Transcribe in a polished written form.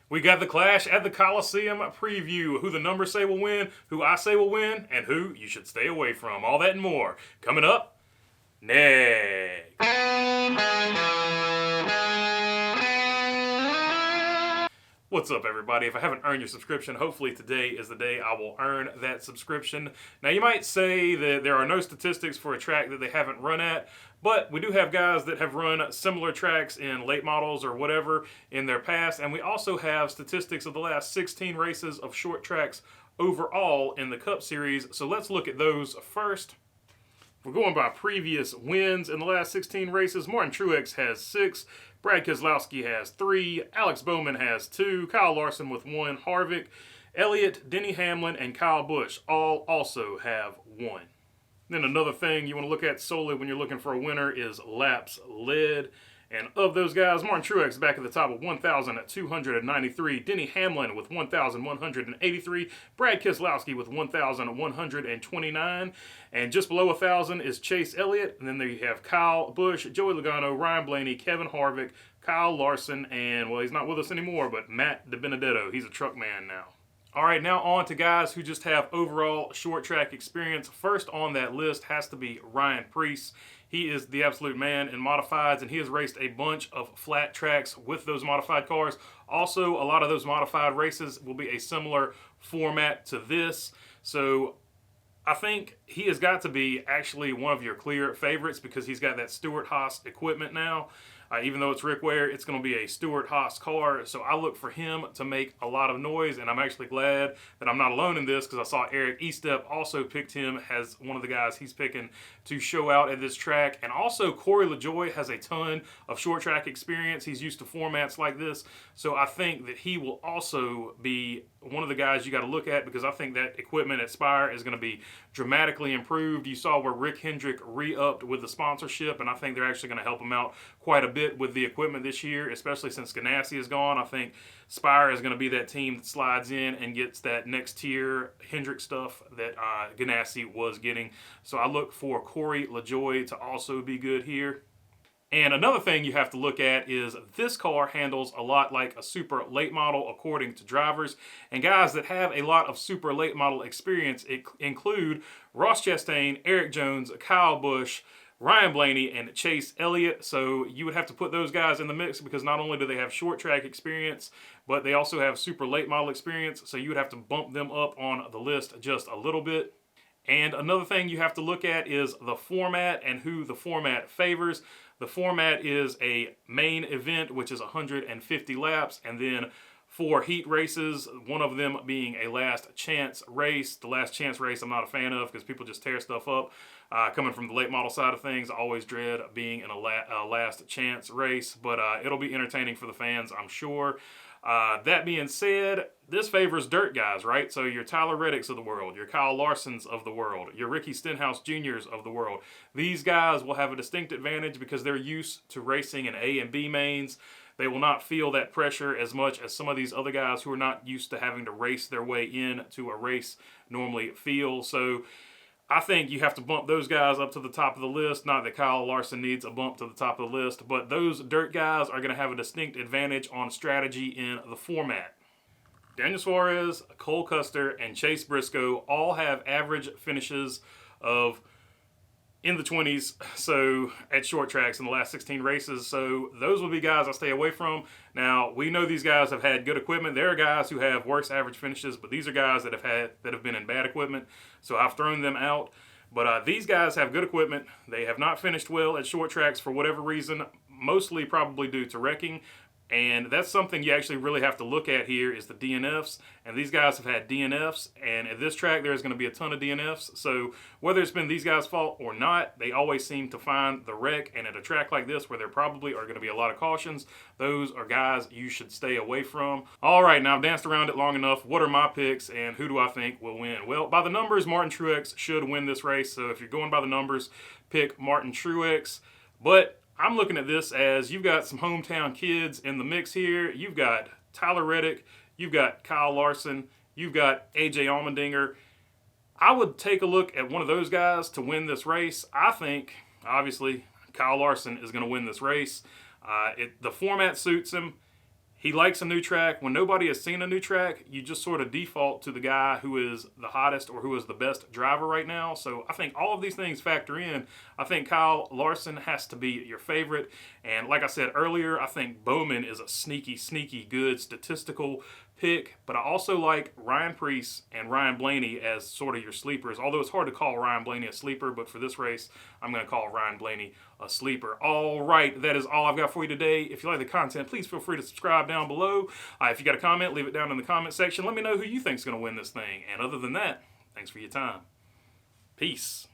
We got the Clash at the Coliseum preview. Who the numbers say will win, who I say will win, and who you should stay away from. All that and more coming up next. What's up, everybody? If I haven't earned your subscription, hopefully today is the day I will earn that subscription. Now, you might say that there are no statistics for a track that they haven't run at, but we do have guys that have run similar tracks in late models or whatever in their past, and we also have statistics of the last 16 races of short tracks overall in the Cup Series. So let's look at those first. We're going by previous wins in the last 16 races. Martin Truex has 6. Brad Keselowski has 3. Alex Bowman has 2. Kyle Larson with 1. Harvick, Elliott, Denny Hamlin, and Kyle Busch all also have 1. Then another thing you want to look at solely when you're looking for a winner is laps led. And of those guys, Martin Truex back at the top with 1,293. Denny Hamlin with 1,183. Brad Keselowski with 1,129. And just below 1,000 is Chase Elliott. And then there you have Kyle Busch, Joey Logano, Ryan Blaney, Kevin Harvick, Kyle Larson, and, well, he's not with us anymore, but Matt DiBenedetto. He's a truck man now. All right, now on to guys who just have overall short track experience. First on that list has to be Ryan Preece. He is the absolute man in modifieds, and he has raced a bunch of flat tracks with those modified cars. Also, a lot of those modified races will be a similar format to this. So I think he has got to be actually one of your clear favorites because he's got that Stewart-Haas equipment now. Even though it's Rick Ware, it's going to be a Stewart-Haas car. So I look for him to make a lot of noise, and I'm actually glad that I'm not alone in this because I saw Eric Estep also picked him as one of the guys he's picking to show out at this track. And also Corey LaJoie has a ton of short track experience. He's used to formats like this. So I think that he will also be one of the guys you got to look at because I think that equipment at Spire is going to be dramatically improved. You saw where Rick Hendrick re-upped with the sponsorship, and I think they're actually going to help him out quite a bit with the equipment this year, especially since Ganassi is gone. I think Spire is going to be that team that slides in and gets that next tier Hendrick stuff that Ganassi was getting. So I look for Corey LaJoie to also be good here. And another thing you have to look at is this car handles a lot like a super late model according to drivers. And guys that have a lot of super late model experience include Ross Chastain, Eric Jones, Kyle Busch, Ryan Blaney, and Chase Elliott. So you would have to put those guys in the mix because not only do they have short track experience, but they also have super late model experience. So you would have to bump them up on the list just a little bit. And another thing you have to look at is the format and who the format favors. The format is a main event, which is 150 laps, and then 4 heat races, one of them being a last chance race. The last chance race I'm not a fan of because people just tear stuff up. Coming from the late model side of things, I always dread being in a last chance race, but it'll be entertaining for the fans, I'm sure. That being said, this favors dirt guys, right? So your Tyler Reddicks of the world, your Kyle Larsons of the world, your Ricky Stenhouse Jr.'s of the world. These guys will have a distinct advantage because they're used to racing in A and B mains. They will not feel that pressure as much as some of these other guys who are not used to having to race their way into a race normally feel. So I think you have to bump those guys up to the top of the list. Not that Kyle Larson needs a bump to the top of the list, but those dirt guys are going to have a distinct advantage on strategy in the format. Daniel Suarez, Cole Custer, and Chase Briscoe all have average finishes of in the 20s, so at short tracks in the last 16 races. So those will be guys I stay away from. Now, we know these guys have had good equipment. There are guys who have worse average finishes, but these are guys that have been in bad equipment. So I've thrown them out. But these guys have good equipment. They have not finished well at short tracks for whatever reason, mostly probably due to wrecking. And that's something you actually really have to look at here is the DNFs. And these guys have had DNFs. And at this track, there's going to be a ton of DNFs. So whether it's been these guys' fault or not, they always seem to find the wreck. And at a track like this where there probably are going to be a lot of cautions, those are guys you should stay away from. All right, now I've danced around it long enough. What are my picks and who do I think will win? Well, by the numbers, Martin Truex should win this race. So if you're going by the numbers, pick Martin Truex. But I'm looking at this as you've got some hometown kids in the mix here. You've got Tyler Reddick. You've got Kyle Larson. You've got AJ Allmendinger. I would take a look at one of those guys to win this race. I think, obviously, Kyle Larson is going to win this race. The format suits him. He likes a new track. When nobody has seen a new track, you just sort of default to the guy who is the hottest or who is the best driver right now. So I think all of these things factor in. I think Kyle Larson has to be your favorite. And like I said earlier, I think Bowman is a sneaky, sneaky good statistical pick. But I also like Ryan Preece and Ryan Blaney as sort of your sleepers. Although it's hard to call Ryan Blaney a sleeper, but for this race, I'm going to call Ryan Blaney a sleeper. All right, that is all I've got for you today. If you like the content, please feel free to subscribe down below. If you got a comment, leave it down in the comment section. Let me know who you think is going to win this thing. And other than that, thanks for your time. Peace.